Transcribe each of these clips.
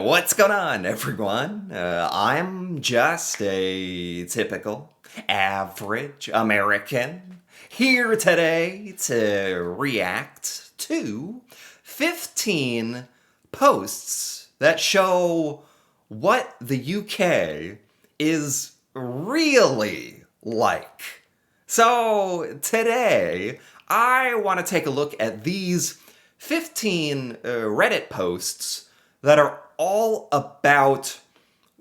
What's going on, everyone? I'm just a typical, average American here today to react to 15 posts that show what the UK is really like. So today, I want to take a look at these 15 Reddit posts that are all about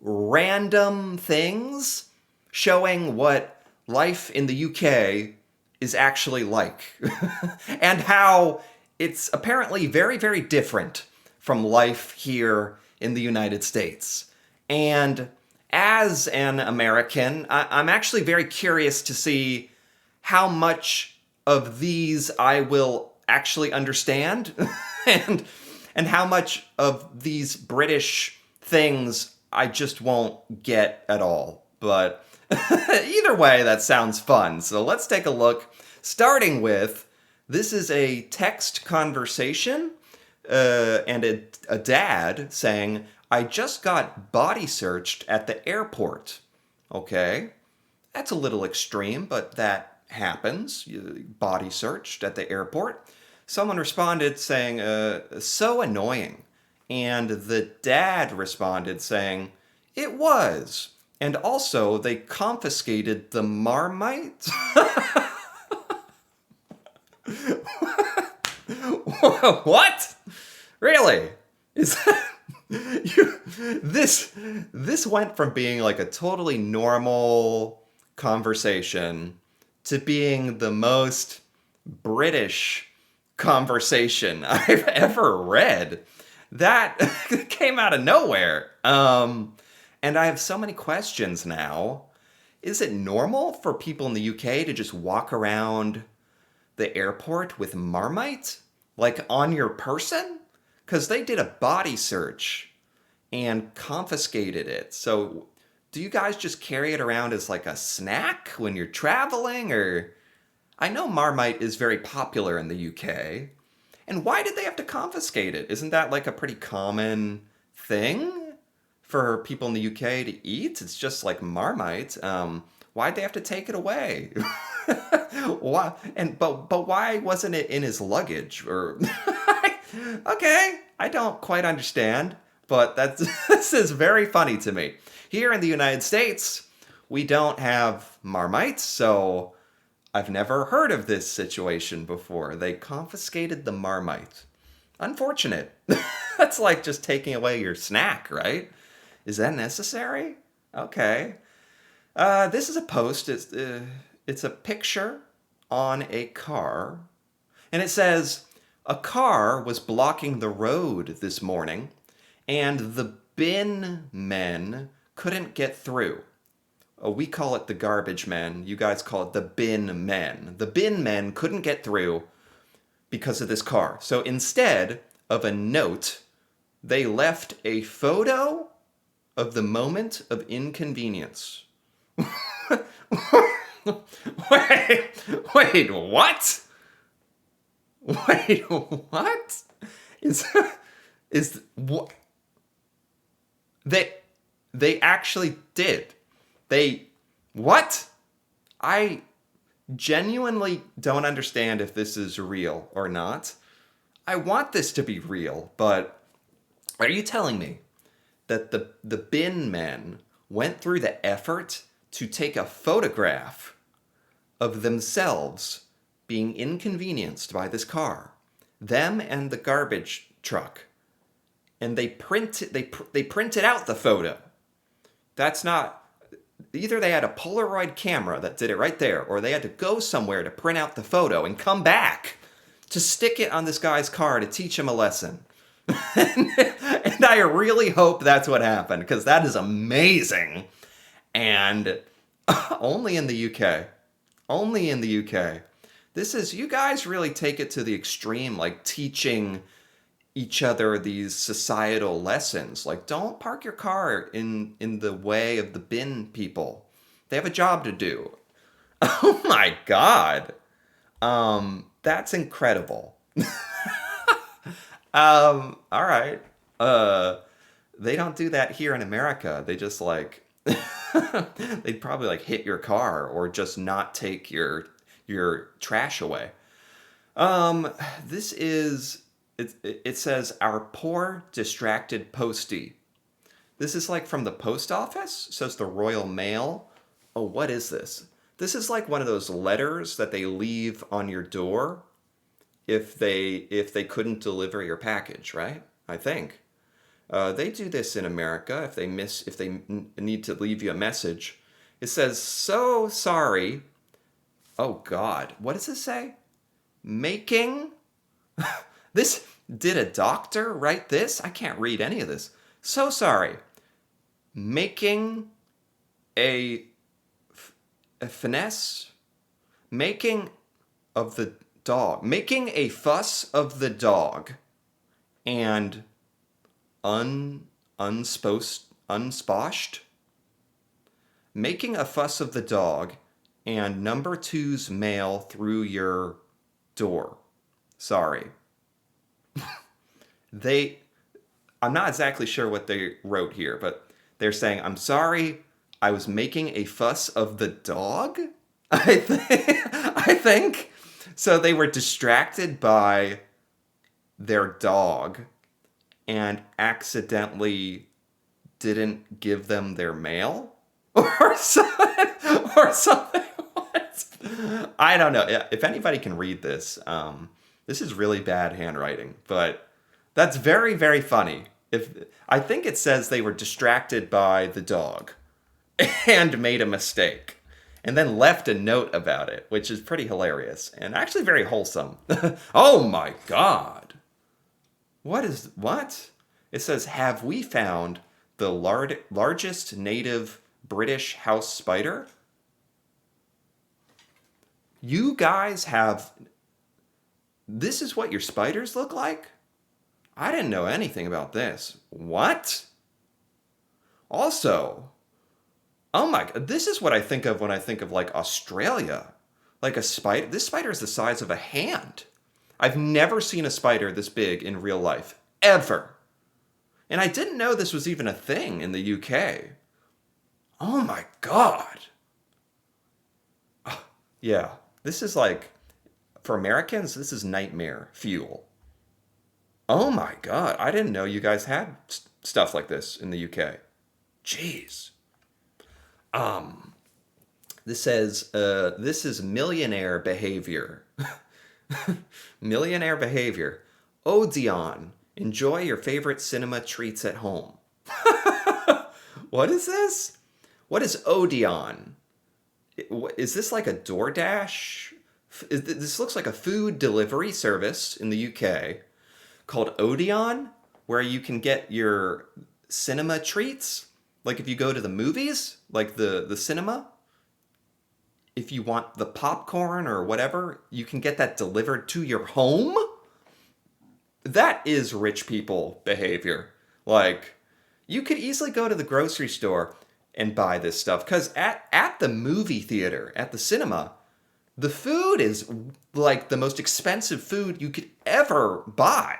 random things showing what life in the UK is actually like and how it's apparently very, very different from life here in the United States. And as an American, I'm actually very curious to see how much of these I will actually understand and and how much of these British things I just won't get at all. But either way, that sounds fun. So let's take a look. Starting with this is a text conversation and a dad saying, I just got body searched at the airport. Okay, that's a little extreme, but that happens. Body searched at the airport. Someone responded saying, so annoying. And the dad responded saying, it was. And also, they confiscated the Marmite. What? Really? Is that, this went from being like a totally normal conversation to being the most British conversation I've ever read. That came out of nowhere. And I have so many questions now. Is it normal for people in the UK to just walk around the airport with Marmite? Like on your person? Because they did a body search and confiscated it. So do you guys just carry it around as like a snack when you're traveling? Or I know Marmite is very popular in the UK. And why did they have to confiscate it? Isn't that like a pretty common thing for people in the UK to eat? It's just like Marmite. Why'd they have to take it away? Why? But why wasn't it in his luggage? Or okay, I don't quite understand. But that's this is very funny to me. Here in the United States, we don't have Marmite, so I've never heard of this situation before. They confiscated the Marmite. Unfortunate. That's like just taking away your snack, right? Is that necessary? Okay. This is a post. It's a picture on a car. And it says, a car was blocking the road this morning, and the bin men couldn't get through. We call it the garbage men. You guys call it the bin men. The bin men couldn't get through because of this car. So instead of a note, they left a photo of the moment of inconvenience. wait, wait, what? Wait, what? Is what? They they actually did. They what? I genuinely don't understand if this is real or not. I want this to be real, but are you telling me that the bin men went through the effort to take a photograph of themselves being inconvenienced by this car, them and the garbage truck, and they printed out the photo? That's not either they had a Polaroid camera that did it right there, or they had to go somewhere to print out the photo and come back to stick it on this guy's car to teach him a lesson. And I really hope that's what happened, because that is amazing. And only in the UK. Only in the UK. This is, you guys really take it to the extreme, like teaching each other these societal lessons. Like, don't park your car in the way of the bin people. They have a job to do. Oh my God. That's incredible. All right. They don't do that here in America. They just like they'd probably like hit your car or just not take your trash away. Um, this is it says our poor distracted postie. This is like from the post office. It says the Royal Mail. Oh, what is this? This is like one of those letters that they leave on your door if they couldn't deliver your package, right? I think. They do this in America if they need to leave you a message. It says so sorry. Oh God, what does it say? Making this did a doctor write this? I can't read any of this. So sorry. Making a a finesse, making of the dog, making a fuss of the dog, and unsposhed, making a fuss of the dog, and number two's mail through your door. Sorry. They, I'm not exactly sure what they wrote here, but they're saying, I'm sorry, I was making a fuss of the dog? I think. So they were distracted by their dog and accidentally didn't give them their mail or something or something. What? I don't know. Yeah, if anybody can read this, this is really bad handwriting, but that's very, very funny. If I think it says they were distracted by the dog and made a mistake and then left a note about it, which is pretty hilarious and actually very wholesome. Oh my God. What? It says, have we found the largest native British house spider? You guys have. This is what your spiders look like? I didn't know anything about this. What? Also, oh my God, this is what I think of when I think of like Australia. Like a spider. This spider is the size of a hand. I've never seen a spider this big in real life. Ever. And I didn't know this was even a thing in the UK. Oh my God. Yeah. This is like, for Americans, this is nightmare fuel. Oh my God. I didn't know you guys had stuff like this in the UK. Jeez. Um, this says, this is millionaire behavior. Millionaire behavior. Odeon. Enjoy your favorite cinema treats at home. What is this? What is Odeon? Is this like a DoorDash? This looks like a food delivery service in the UK called Odeon, where you can get your cinema treats. Like if you go to the movies, like the cinema, if you want the popcorn or whatever, you can get that delivered to your home. That is rich people behavior. Like, you could easily go to the grocery store and buy this stuff. Because at the movie theater, at the cinema, the food is like the most expensive food you could ever buy.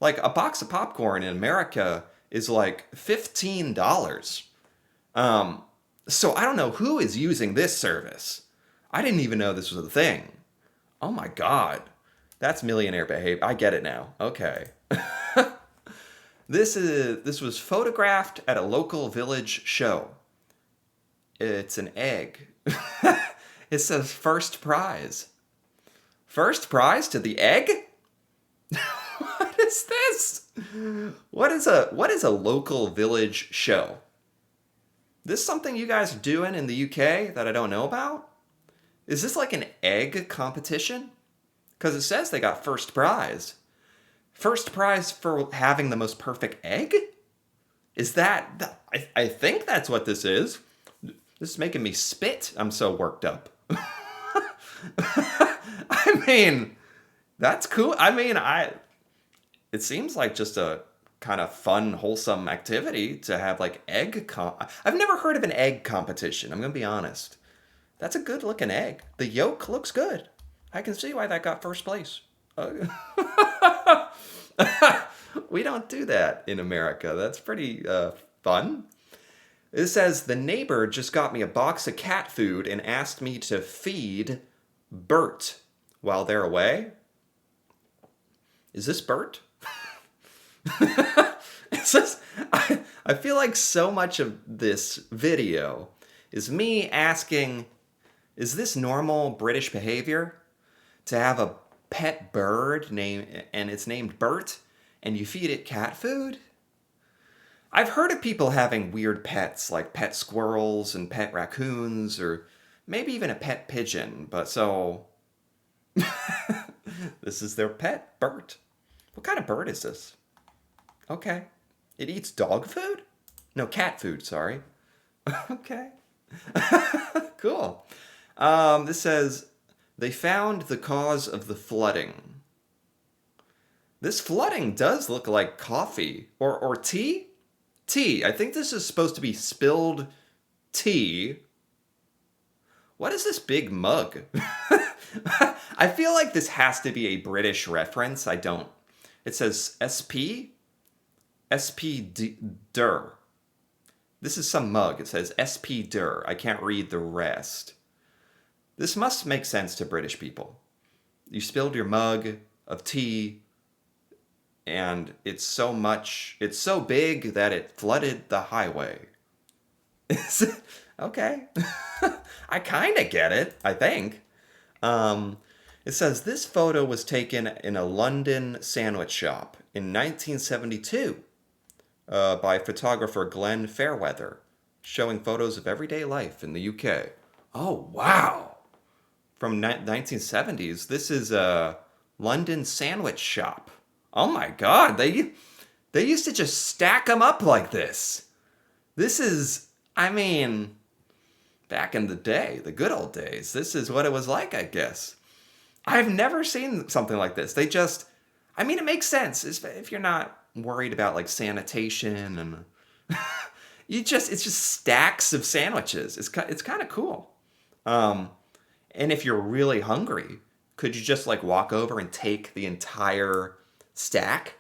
Like, a box of popcorn in America is like $15. So I don't know who is using this service. I didn't even know this was a thing. Oh my God. That's millionaire behavior. I get it now. Okay. This was photographed at a local village show. It's an egg. It says first prize. First prize to the egg? What is this? What is a local village show? This something you guys are doing in the UK that I don't know about? Is this like an egg competition? Because it says they got first prize. First prize for having the most perfect egg? Is that... I think that's what this is. This is making me spit. I'm so worked up. I mean, that's cool. I mean, it seems like just a kind of fun, wholesome activity to have like I've never heard of an egg competition. I'm going to be honest. That's a good looking egg. The yolk looks good. I can see why that got first place. We don't do that in America. That's pretty fun. It says the neighbor just got me a box of cat food and asked me to feed Bert while they're away. Is this Bert? It's just, I feel like so much of this video is me asking, is this normal British behavior? To have a pet bird and it's named Bert and you feed it cat food? I've heard of people having weird pets like pet squirrels and pet raccoons or maybe even a pet pigeon, but so this is their pet, Bert. What kind of bird is this? Okay. It eats dog food? No, cat food, sorry. Okay. Cool. This says, they found the cause of the flooding. This flooding does look like coffee. Or tea? Tea. I think this is supposed to be spilled tea. What is this big mug? I feel like this has to be a British reference. I don't. It says SP? Der. This is some mug. It says SP Der. I can't read the rest. This must make sense to British people. You spilled your mug of tea, and it's so big that it flooded the highway. Okay. I kind of get it, I think. It says this photo was taken in a London sandwich shop in 1972 by photographer Glenn Fairweather, showing photos of everyday life in the UK. Oh, wow. From 1970s, this is a London sandwich shop. Oh my God, they used to just stack them up like this. This is, I mean, back in the day, the good old days, this is what it was like, I guess. I've never seen something like this. I mean, it makes sense if you're not worried about like sanitation and it's just stacks of sandwiches. It's kind of cool. And if you're really hungry, could you just like walk over and take the entire stack?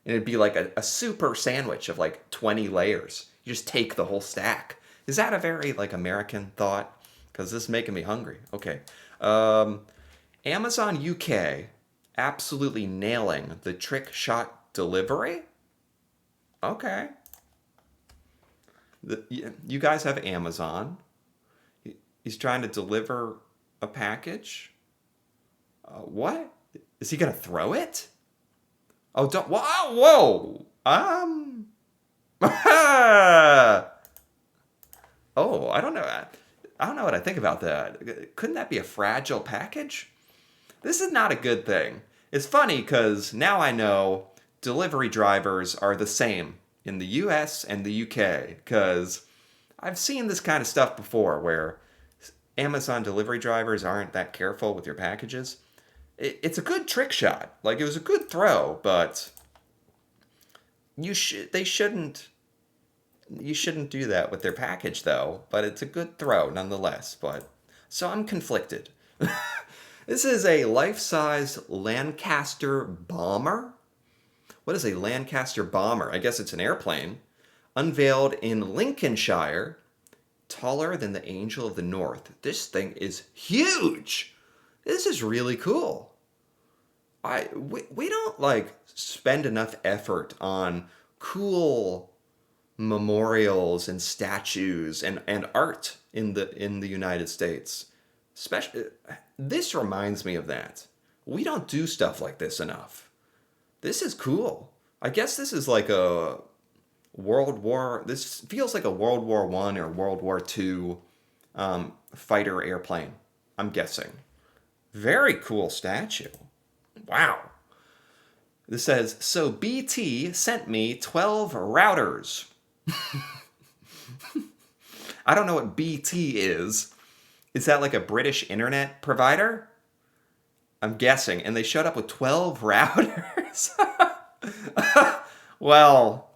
And it'd be like a super sandwich of like 20 layers. You just take the whole stack. Is that a very like American thought? Because this is making me hungry. Okay. Amazon UK absolutely nailing the trick shot delivery. Okay. You guys have Amazon. He's trying to deliver a package. What? Is he gonna throw it? Oh, don't! Whoa! Oh, I don't know. I don't know what I think about that. Couldn't that be a fragile package? This is not a good thing. It's funny because now I know delivery drivers are the same in the US and the UK because I've seen this kind of stuff before where Amazon delivery drivers aren't that careful with your packages. It's a good trick shot. Like, it was a good throw, but you shouldn't do that with their package though, but it's a good throw nonetheless. But so I'm conflicted. This is a life-size Lancaster bomber. What is a Lancaster bomber? I guess it's an airplane. Unveiled in Lincolnshire, taller than the Angel of the North. This thing is huge. This is really cool. We don't like spend enough effort on cool memorials and statues and art in the United States. Especially, this reminds me of that. We don't do stuff like this enough. This is cool. I guess this is like a this feels like a World War I or World War II fighter airplane, I'm guessing. Very cool statue. Wow. This says, so BT sent me 12 routers. I don't know what BT is. Is that like a British internet provider? I'm guessing. And they showed up with 12 routers. Well,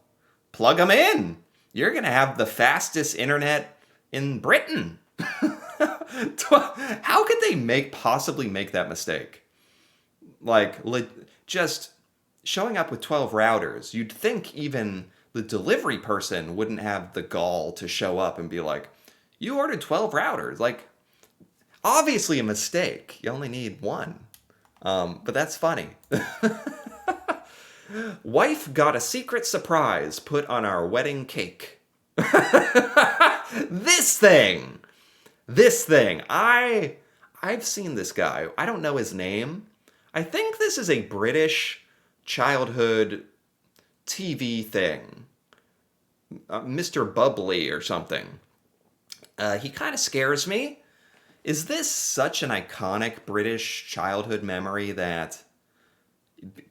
plug them in. You're going to have the fastest internet in Britain. How could they possibly make that mistake? Like, just showing up with 12 routers. You'd think even the delivery person wouldn't have the gall to show up and be like, you ordered 12 routers. Like, obviously a mistake. You only need one. But that's funny. Wife got a secret surprise put on our wedding cake. This thing. This thing. I've seen this guy. I don't know his name. I think this is a British childhood TV thing. Mr. Bubbly or something. He kind of scares me. Is this such an iconic British childhood memory that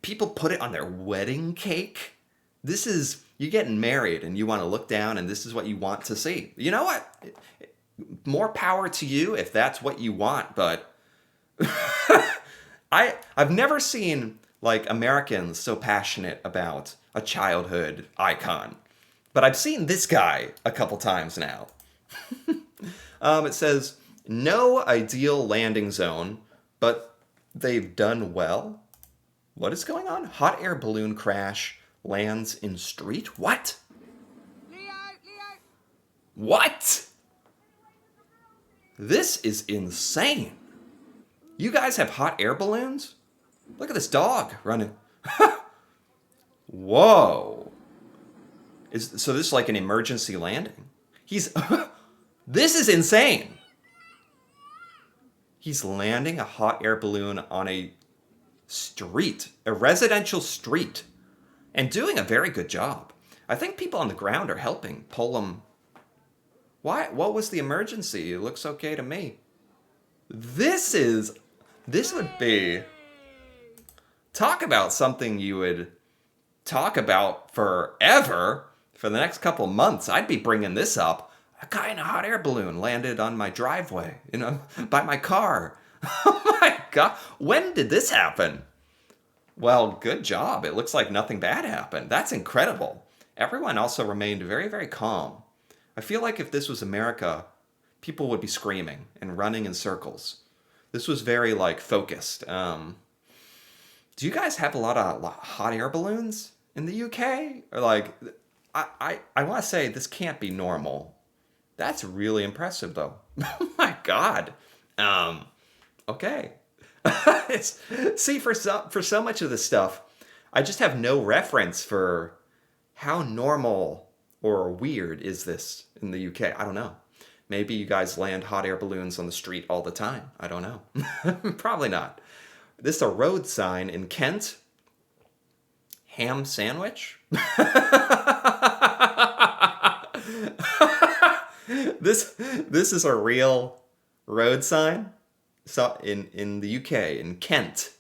people put it on their wedding cake? This is, you're getting married and you want to look down and this is what you want to see. You know what? More power to you if that's what you want, but I've never seen like Americans so passionate about a childhood icon. But I've seen this guy a couple times now. It says, no ideal landing zone, but they've done well. What is going on? Hot air balloon crash lands in street? What? Leo! What? This is insane. You guys have hot air balloons? Look at this dog running. Whoa. So this is like an emergency landing? This is insane. He's landing a hot air balloon on a street, a residential street, and doing a very good job. I think people on the ground are helping pull him. Why? What was the emergency? It looks okay to me. This would be, talk about something you would talk about forever for the next couple months. I'd be bringing this up. A guy in a hot air balloon landed on my driveway, by my car. Oh my God. When did this happen? Well, good job. It looks like nothing bad happened. That's incredible. Everyone also remained very, very calm. I feel like if this was America, people would be screaming and running in circles. This was very, focused. Do you guys have a lot of hot air balloons in the UK? Or, I want to say this can't be normal. That's really impressive, though. Oh my God. Okay. See, for so much of this stuff, I just have no reference for how normal or weird is this in the UK. I don't know. Maybe you guys land hot air balloons on the street all the time. I don't know. Probably not. This is a road sign in Kent. Ham sandwich? This is a real road sign. So in the UK, in Kent.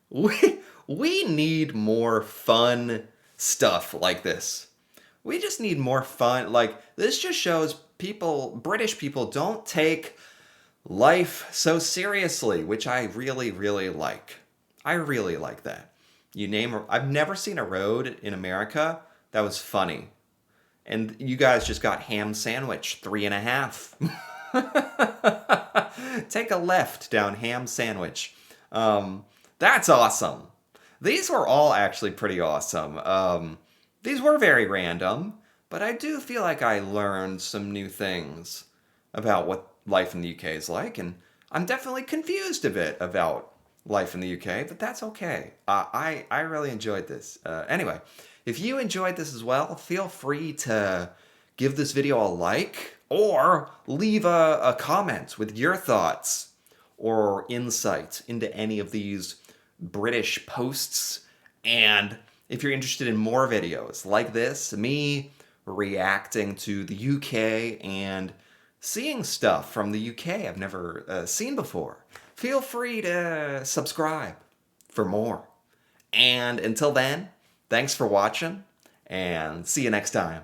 We need more fun stuff like this. We just need more fun. This just shows British people don't take life so seriously, which I really, really like. I really like that. I've never seen a road in America that was funny. And you guys just got ham sandwich 3.5. Take a left down ham sandwich. That's awesome. These were all actually pretty awesome. These were very random, but I do feel like I learned some new things about what life in the UK is like, and I'm definitely confused a bit about life in the UK, but that's okay. I really enjoyed this. Anyway, if you enjoyed this as well, feel free to give this video a like or leave a comment with your thoughts or insight into any of these British posts. And if you're interested in more videos like this, me reacting to the UK and seeing stuff from the UK I've never seen before, feel free to subscribe for more. And until then, thanks for watching, and see you next time.